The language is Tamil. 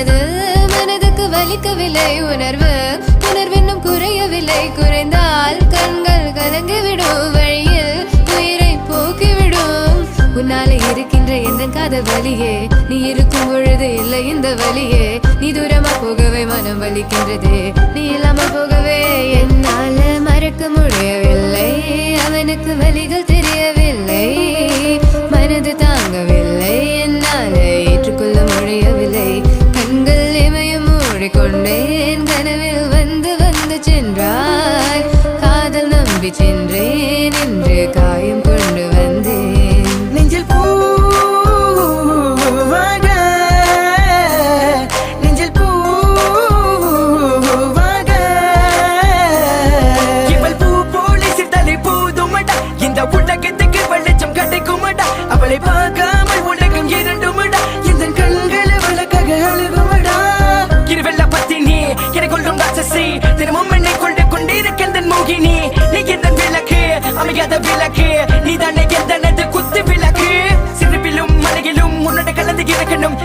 சொன்னது மனதுக்கு வலிக்கவில்லை உணர்வு உணர்வென்னும் குறையவில்லை குறைந்தால் கண்கள் கலங்கிவிடும் வழியில் உயிரை போக்கிவிடும் உன்னாலே இருக்கின்ற எந்த காதல் வலியே நீ இருக்கும் பொழுது இல்லை இந்த வலியே நீ தூரமா போகவே மனம் வலிக்கின்றது நீ இல்லாமல் போகவே என்னால மறக்க முடியவில்லை அவனுக்கு வலிகள் தெரியவில்லை மனது தாங்கவில்லை என்னால ஏற்றுக்கொள்ள முடியவில்லை கண்கள் இமயம் மூடிக்கொண்டேன் கனவில் வந்து வந்து சென்றாய் காதல் நம்பி சென்றேன் என்று காயம் கொண்டு வந்தேன் நெஞ்சில் பூவாக நெஞ்சில் பூவாக இவள் பூ போல சித்தலை போதுமடா இந்த உலகத்துக்கு வெளிச்சம் கிடைக்குமடா அவளை பார்க்காமல் உலகம் இரண்டுமடா இந்த கண்களை வழக்காக அழுகுமடா இருவெல்ல பத்தினி என கொள்ளும் ராட்சசி தினமும் என்னை கொண்டு கொண்டிருக்கின்ற மோகினி நீ எந்த விளக்கு அமையாத விளக்கு நீ தானே எந்தனது குத்து விளக்கு சிறுவிலும் மலையிலும் உன்னோட கலந்து இறக்கணும்